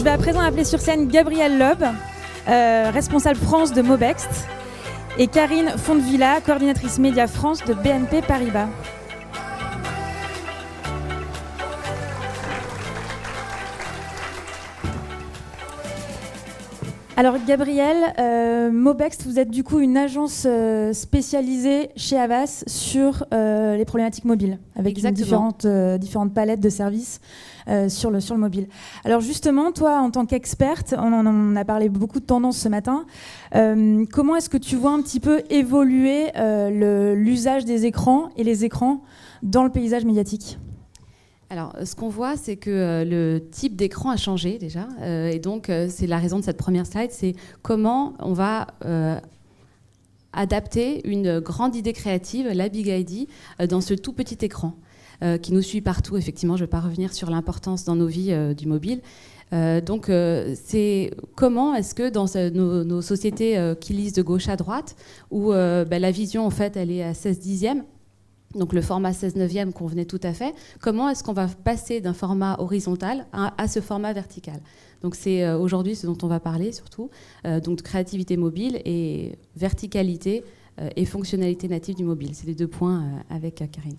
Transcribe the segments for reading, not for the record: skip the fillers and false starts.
vais à présent appeler sur scène Gabrielle Loeb, responsable France de Mobext, et Karine Fondevilla, coordinatrice Média France de BNP Paribas. Alors Gabrielle, Mobext, vous êtes du coup une agence spécialisée chez Havas sur les problématiques mobiles, avec différentes palettes de services sur le mobile. Alors justement, toi en tant qu'experte, on a parlé beaucoup de tendances ce matin, comment est-ce que tu vois un petit peu évoluer l'usage des écrans et les écrans dans le paysage médiatique ? Alors, ce qu'on voit, c'est que le type d'écran a changé déjà. Et donc, c'est la raison de cette première slide, c'est comment on va adapter une grande idée créative, la Big ID, dans ce tout petit écran qui nous suit partout. Effectivement, je ne vais pas revenir sur l'importance dans nos vies du mobile. Donc, c'est comment est-ce que dans nos sociétés qui lisent de gauche à droite, où la vision, en fait, elle est à 16/10, donc le format 16/9 convenait tout à fait. Comment est-ce qu'on va passer d'un format horizontal à ce format vertical ? Donc c'est aujourd'hui ce dont on va parler surtout, donc de créativité mobile et verticalité et fonctionnalité native du mobile. C'est les deux points avec Karine.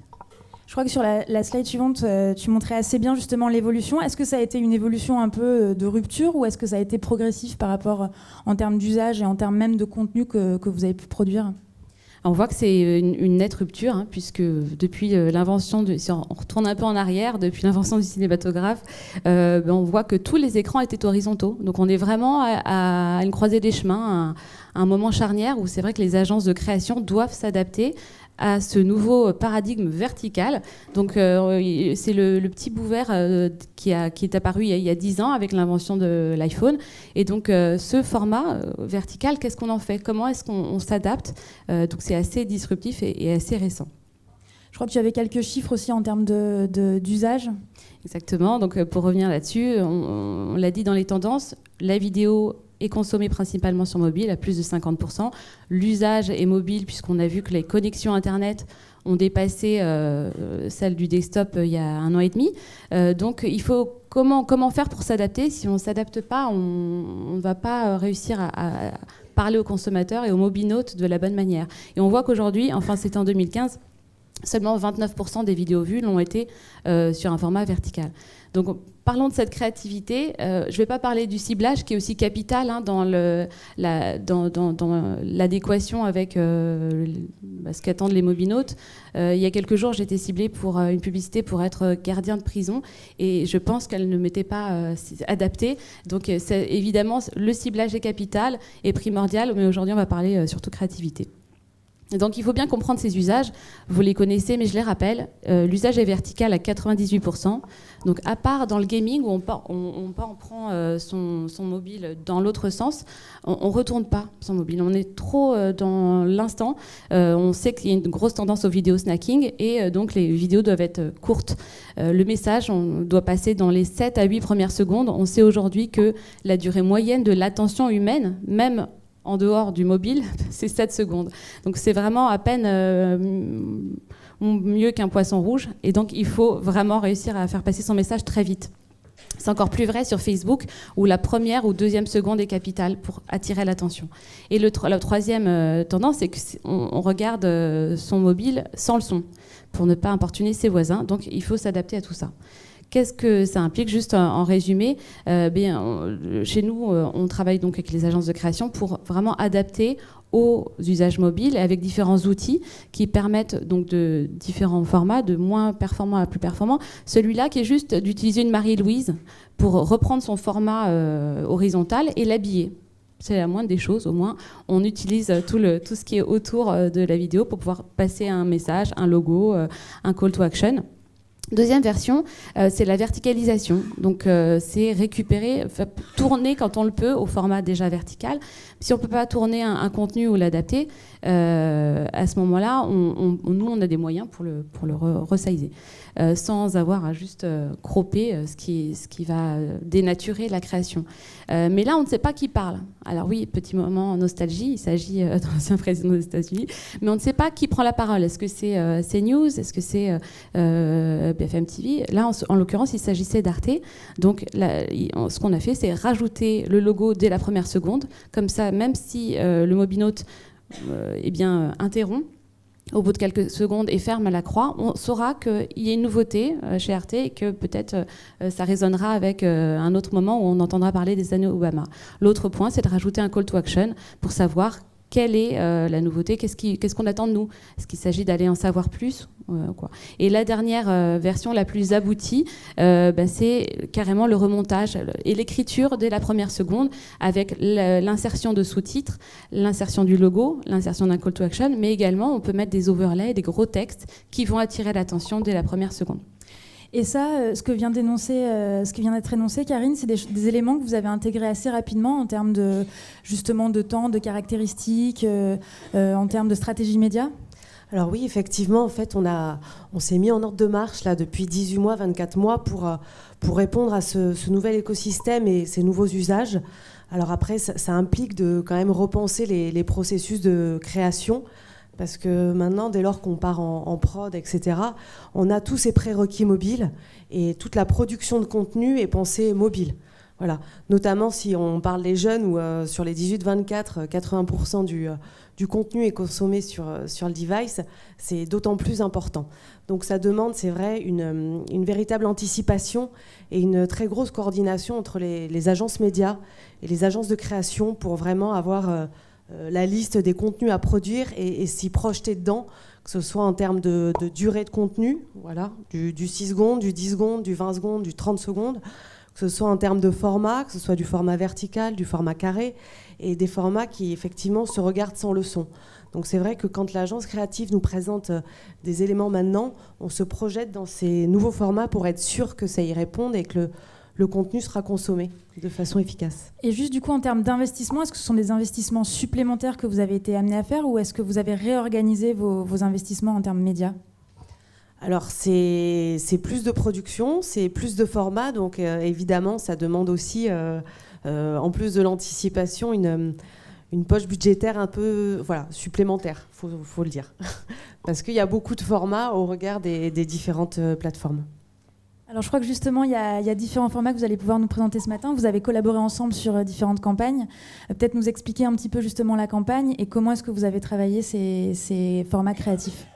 Je crois que sur la slide suivante, tu montrais assez bien justement l'évolution. Est-ce que ça a été une évolution un peu de rupture ou est-ce que ça a été progressif par rapport en termes d'usage et en termes même de contenu que vous avez pu produire ? On voit que c'est une nette rupture, puisque depuis l'invention, si on retourne un peu en arrière, depuis l'invention du cinématographe, on voit que tous les écrans étaient horizontaux. Donc on est vraiment à une croisée des chemins, à un moment charnière où c'est vrai que les agences de création doivent s'adapter à ce nouveau paradigme vertical. Donc c'est le petit bout vert qui est apparu il y a 10 ans avec l'invention de l'iPhone. Et donc ce format vertical, qu'est-ce qu'on en fait ? Comment est-ce qu'on s'adapte ? Donc c'est assez disruptif et assez récent. Je crois que tu avais quelques chiffres aussi en termes d'usage. Exactement. Donc pour revenir là-dessus, on l'a dit dans les tendances, la vidéo est consommée principalement sur mobile à plus de 50%. L'usage est mobile puisqu'on a vu que les connexions Internet ont dépassé celles du desktop il y a 1 an et demi. Donc il faut comment faire pour s'adapter ? Si on ne s'adapte pas, on ne va pas réussir à parler aux consommateurs et aux mobinautes de la bonne manière. Et on voit qu'aujourd'hui, enfin c'était en 2015, seulement 29% des vidéos vues l'ont été sur un format vertical. Donc parlons de cette créativité. Je ne vais pas parler du ciblage qui est aussi capital dans l'adéquation avec ce qu'attendent les mobinautes. Il y a quelques jours, j'ai été ciblée pour une publicité pour être gardien de prison et je pense qu'elle ne m'était pas adaptée. Donc évidemment, le ciblage est capital et primordial, mais aujourd'hui, on va parler surtout créativité. Donc il faut bien comprendre ces usages, vous les connaissez mais je les rappelle, l'usage est vertical à 98%, donc à part dans le gaming où on prend son mobile dans l'autre sens, on ne retourne pas son mobile, on est trop dans l'instant, on sait qu'il y a une grosse tendance au vidéo snacking et donc les vidéos doivent être courtes. Le message on doit passer dans les 7 à 8 premières secondes, on sait aujourd'hui que la durée moyenne de l'attention humaine, même en dehors du mobile, c'est 7 secondes. Donc c'est vraiment à peine mieux qu'un poisson rouge. Et donc il faut vraiment réussir à faire passer son message très vite. C'est encore plus vrai sur Facebook, où la première ou deuxième seconde est capitale pour attirer l'attention. Et la troisième tendance, c'est qu'on regarde son mobile sans le son, pour ne pas importuner ses voisins. Donc il faut s'adapter à tout ça. Qu'est-ce que ça implique ? Juste en résumé, chez nous, on travaille donc avec les agences de création pour vraiment adapter aux usages mobiles avec différents outils qui permettent donc de différents formats, de moins performants à plus performants. Celui-là qui est juste d'utiliser une Marie-Louise pour reprendre son format horizontal et l'habiller. C'est la moindre des choses, au moins on utilise tout ce qui est autour de la vidéo pour pouvoir passer un message, un logo, un call to action. Deuxième version, c'est la verticalisation. Donc, c'est récupérer, tourner quand on le peut au format déjà vertical. Si on ne peut pas tourner un contenu ou l'adapter, à ce moment-là, nous, on a des moyens pour le resizer, sans avoir à juste cropper ce qui va dénaturer la création. Mais là, on ne sait pas qui parle. Alors oui, petit moment nostalgie, il s'agit d'un ancien président des États-Unis, mais on ne sait pas qui prend la parole. Est-ce que c'est CNews ? Est-ce que c'est BFM TV. Là, en l'occurrence, il s'agissait d'Arte. Donc, ce qu'on a fait, c'est rajouter le logo dès la première seconde. Comme ça, même si le mobinote interrompt au bout de quelques secondes et ferme la croix, on saura qu'il y a une nouveauté chez Arte et que peut-être ça résonnera avec un autre moment où on entendra parler des années Obama. L'autre point, c'est de rajouter un call to action pour savoir quelle est la nouveauté, qu'est-ce qu'on attend de nous. Est-ce qu'il s'agit d'aller en savoir plus quoi. Et la dernière version la plus aboutie, c'est carrément le remontage et l'écriture dès la première seconde avec l'insertion de sous-titres, l'insertion du logo, l'insertion d'un call to action, mais également on peut mettre des overlays, des gros textes qui vont attirer l'attention dès la première seconde. Et ça, ce qui vient d'être énoncé, Karine, c'est des éléments que vous avez intégrés assez rapidement en termes justement de temps, de caractéristiques, en termes de stratégie média. Alors oui, effectivement, en fait, on s'est mis en ordre de marche là, depuis 18 mois, 24 mois pour répondre à ce nouvel écosystème et ces nouveaux usages. Alors après, ça implique de quand même repenser les processus de création. Parce que maintenant, dès lors qu'on part en prod, etc., on a tous ces prérequis mobiles et toute la production de contenu est pensée mobile. Voilà. Notamment si on parle des jeunes où sur les 18-24, 80% du contenu est consommé sur le device, c'est d'autant plus important. Donc ça demande, c'est vrai, une véritable anticipation et une très grosse coordination entre les agences médias et les agences de création pour vraiment avoir la liste des contenus à produire et s'y projeter dedans, que ce soit en termes de durée de contenu, voilà, du 6 secondes, du 10 secondes, du 20 secondes, du 30 secondes, que ce soit en termes de format, que ce soit du format vertical, du format carré, et des formats qui effectivement se regardent sans le son. Donc c'est vrai que quand l'agence créative nous présente des éléments maintenant, on se projette dans ces nouveaux formats pour être sûr que ça y réponde et que le contenu sera consommé de façon efficace. Et juste du coup, en termes d'investissement, est-ce que ce sont des investissements supplémentaires que vous avez été amenés à faire ou est-ce que vous avez réorganisé vos investissements en termes médias ? Alors, c'est plus de production, c'est plus de format, donc évidemment, ça demande aussi, en plus de l'anticipation, une poche budgétaire un peu supplémentaire, faut le dire. Parce qu'il y a beaucoup de formats au regard des différentes plateformes. Alors je crois que justement, il y a différents formats que vous allez pouvoir nous présenter ce matin. Vous avez collaboré ensemble sur différentes campagnes. Peut-être nous expliquer un petit peu justement la campagne et comment est-ce que vous avez travaillé ces formats créatifs.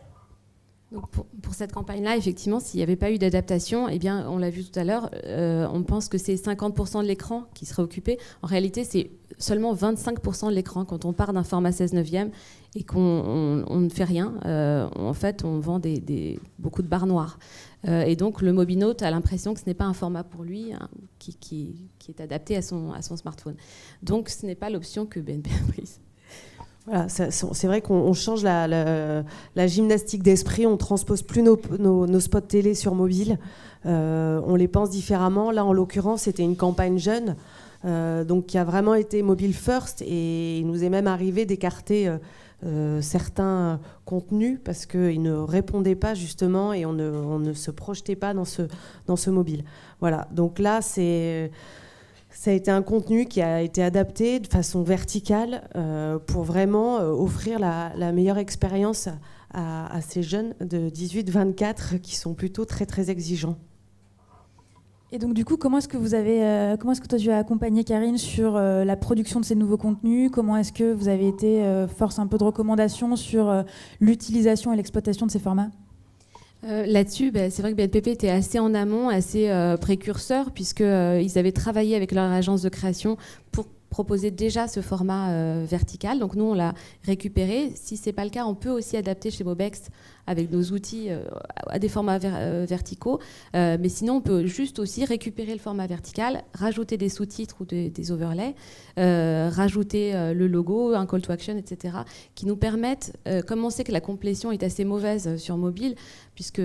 Donc pour cette campagne-là, effectivement, s'il n'y avait pas eu d'adaptation, eh bien, on l'a vu tout à l'heure, on pense que c'est 50% de l'écran qui serait occupé. En réalité, c'est seulement 25% de l'écran quand on part d'un format 16/9 et qu'on ne fait rien. En fait, on vend beaucoup de barres noires. Et donc, le mobinote a l'impression que ce n'est pas un format pour lui qui est adapté à son smartphone. Donc, ce n'est pas l'option que BNP a prise. Voilà, c'est vrai qu'on change la gymnastique d'esprit, on ne transpose plus nos spots télé sur mobile, on les pense différemment. Là, en l'occurrence, c'était une campagne jeune, donc qui a vraiment été mobile first, et il nous est même arrivé d'écarter certains contenus parce qu'ils ne répondaient pas justement et on ne se projetait pas dans ce mobile. Voilà, donc là, ça a été un contenu qui a été adapté de façon verticale pour vraiment offrir la meilleure expérience à ces jeunes de 18-24 qui sont plutôt très très exigeants. Et donc du coup, comment est-ce que toi tu as accompagné Karine sur la production de ces nouveaux contenus ? Comment est-ce que vous avez été force un peu de recommandation sur l'utilisation et l'exploitation de ces formats ? Là-dessus, c'est vrai que BNPP était assez en amont, assez précurseur, puisqu'ils avaient travaillé avec leur agence de création pour proposer déjà ce format vertical. Donc nous, on l'a récupéré. Si ce n'est pas le cas, on peut aussi adapter chez Mobext avec nos outils à des formats verticaux. Mais sinon, on peut juste aussi récupérer le format vertical, rajouter des sous-titres ou des overlays, rajouter le logo, un call to action, etc., qui nous permettent, comme on sait que la complétion est assez mauvaise sur mobile, puisque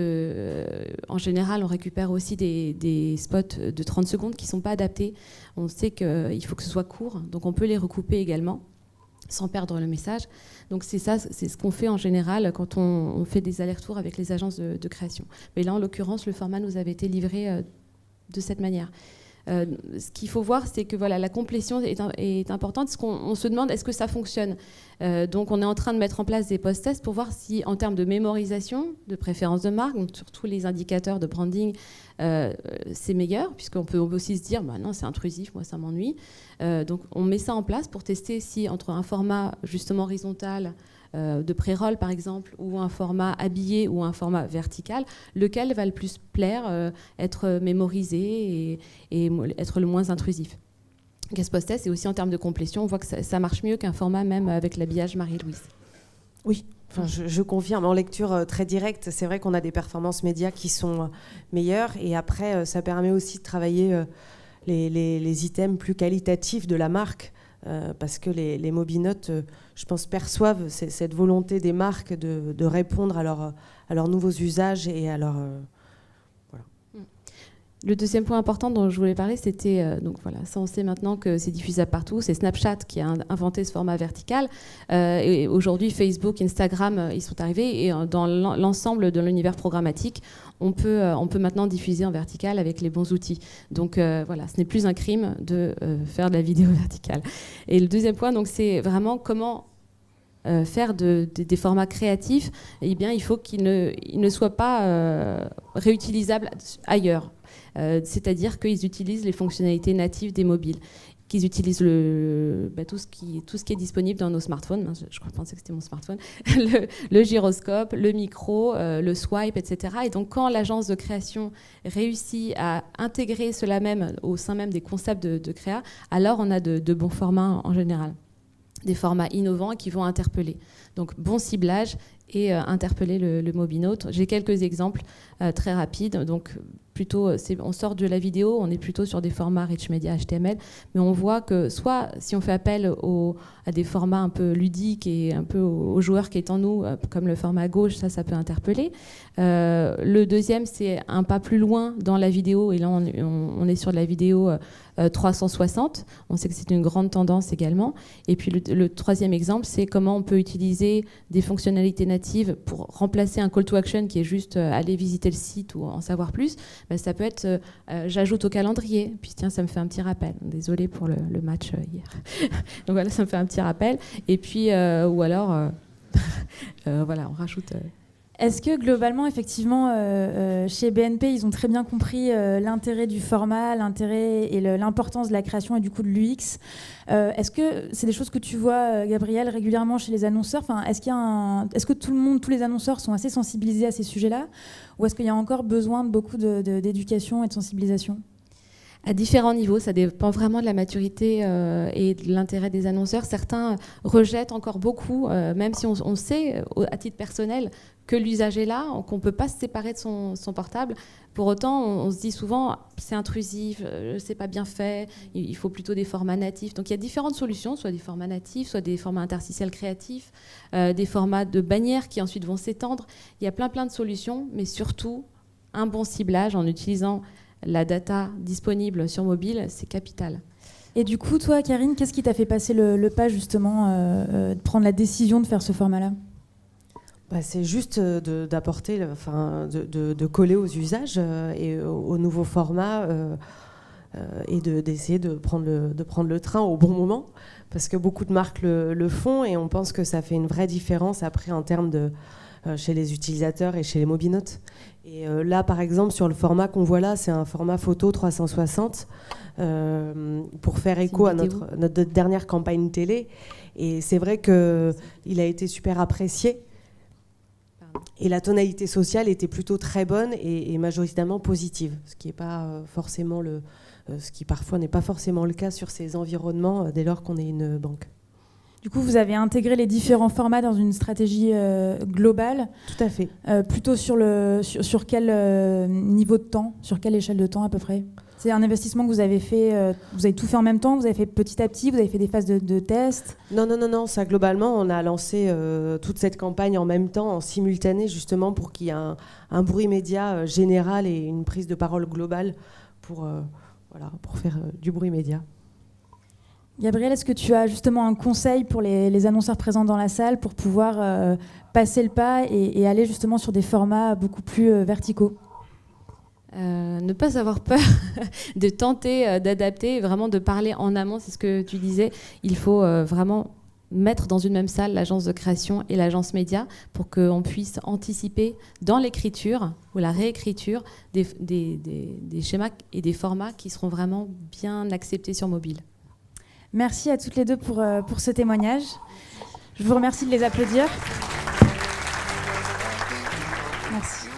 en général, on récupère aussi des spots de 30 secondes qui ne sont pas adaptés. On sait qu'il faut que ce soit court, donc on peut les recouper également, sans perdre le message. Donc c'est ce qu'on fait en général quand on fait des allers-retours avec les agences de création. Mais là, en l'occurrence, le format nous avait été livré de cette manière. Ce qu'il faut voir, c'est que voilà, la complétion est importante. On se demande, est-ce que ça fonctionne ? Donc on est en train de mettre en place des post-tests pour voir si, en termes de mémorisation, de préférence de marque, donc sur tous les indicateurs de branding, c'est meilleur, puisqu'on peut aussi se dire, bah non, c'est intrusif, moi ça m'ennuie. Donc on met ça en place pour tester si, entre un format justement horizontal, de pré-roll par exemple, ou un format habillé ou un format vertical, lequel va le plus plaire, être mémorisé et être le moins intrusif. Guest post-test, et aussi en termes de complétion, on voit que ça marche mieux qu'un format même avec l'habillage Marie-Louise. Oui, enfin, je confirme. En lecture très directe, c'est vrai qu'on a des performances médias qui sont meilleures, et après, ça permet aussi de travailler les items plus qualitatifs de la marque. Parce que les mobinotes, je pense, perçoivent cette volonté des marques de répondre à leurs nouveaux usages et à leur... voilà. Le deuxième point important dont je voulais parler, c'était, donc voilà, ça on sait maintenant que c'est diffusable partout, c'est Snapchat qui a inventé ce format vertical. Et aujourd'hui, Facebook, Instagram, ils sont arrivés, et dans l'ensemble de l'univers programmatique, on peut maintenant diffuser en vertical avec les bons outils. Donc voilà, ce n'est plus un crime de faire de la vidéo verticale. Et le deuxième point, donc, c'est vraiment comment faire des formats créatifs. Eh bien, il faut qu'ils ne soient pas réutilisables ailleurs. C'est-à-dire qu'ils utilisent les fonctionnalités natives des mobiles, qu'ils utilisent tout ce qui est disponible dans nos smartphones. Je pensais que c'était mon smartphone. le gyroscope, le micro, le swipe, etc. Et donc, quand l'agence de création réussit à intégrer cela même au sein même des concepts de créa, alors on a de bons formats en général. Des formats innovants qui vont interpeller. Donc, bon ciblage et interpeller le mobinote. J'ai quelques exemples très rapides. Donc, plutôt, on sort de la vidéo, on est plutôt sur des formats rich media HTML, mais on voit que soit si on fait appel à des formats un peu ludiques et un peu aux joueurs qui est en nous, comme le format gauche, ça peut interpeller. Le deuxième, c'est un pas plus loin dans la vidéo, et là on est sur de la vidéo 360. On sait que c'est une grande tendance également. Et puis le troisième exemple, c'est comment on peut utiliser des fonctionnalités natives pour remplacer un call to action qui est juste aller visiter le site ou en savoir plus. Ça peut être j'ajoute au calendrier, puis tiens, ça me fait un petit rappel. Désolée pour le match hier. Donc voilà, ça me fait un petit rappel. Et puis, ou alors, voilà, on rajoute... Est-ce que globalement, effectivement, chez BNP, ils ont très bien compris l'intérêt du format, l'intérêt et l'importance de la création et du coup de l'UX? Est-ce que c'est des choses que tu vois, Gabriel, régulièrement chez les annonceurs? Enfin, est-ce que tous les annonceurs sont assez sensibilisés à ces sujets-là? Ou est-ce qu'il y a encore besoin de beaucoup d'éducation et de sensibilisation? À différents niveaux, ça dépend vraiment de la maturité et de l'intérêt des annonceurs. Certains rejettent encore beaucoup, même si on sait, à titre personnel, que l'usage est là, qu'on ne peut pas se séparer de son portable. Pour autant, on se dit souvent, c'est intrusif, c'est pas bien fait, il faut plutôt des formats natifs. Donc il y a différentes solutions, soit des formats natifs, soit des formats interstitiels créatifs, des formats de bannières qui ensuite vont s'étendre. Il y a plein de solutions, mais surtout, un bon ciblage en utilisant la data disponible sur mobile, c'est capital. Et du coup, toi, Karine, qu'est-ce qui t'a fait passer le pas, justement, de prendre la décision de faire ce format-là? C'est juste d'apporter, de coller aux usages et aux nouveaux formats et d'essayer de prendre le train au bon moment, parce que beaucoup de marques le font, et on pense que ça fait une vraie différence après en termes chez les utilisateurs et chez les mobinotes. Et là, par exemple, sur le format qu'on voit là, c'est un format photo 360 pour faire écho à notre dernière campagne télé. Et c'est vrai qu'il a été super apprécié. Et la tonalité sociale était plutôt très bonne et majoritairement positive, ce qui parfois n'est pas forcément le cas sur ces environnements dès lors qu'on est une banque. Du coup, vous avez intégré les différents formats dans une stratégie globale. Tout à fait. Plutôt sur quel niveau de temps, sur quelle échelle de temps à peu près? C'est un investissement que vous avez fait, vous avez tout fait en même temps, vous avez fait petit à petit, vous avez fait des phases de tests? Non, ça globalement, on a lancé toute cette campagne en même temps, en simultané, justement pour qu'il y ait un bruit média général et une prise de parole globale pour faire du bruit média. Gabriel, est-ce que tu as justement un conseil pour les annonceurs présents dans la salle pour pouvoir passer le pas et aller justement sur des formats beaucoup plus verticaux? Ne pas avoir peur de tenter d'adapter, vraiment de parler en amont, c'est ce que tu disais. Il faut vraiment mettre dans une même salle l'agence de création et l'agence média pour qu'on puisse anticiper dans l'écriture ou la réécriture des schémas et des formats qui seront vraiment bien acceptés sur mobile. Merci à toutes les deux pour ce témoignage. Je vous remercie de les applaudir. Merci.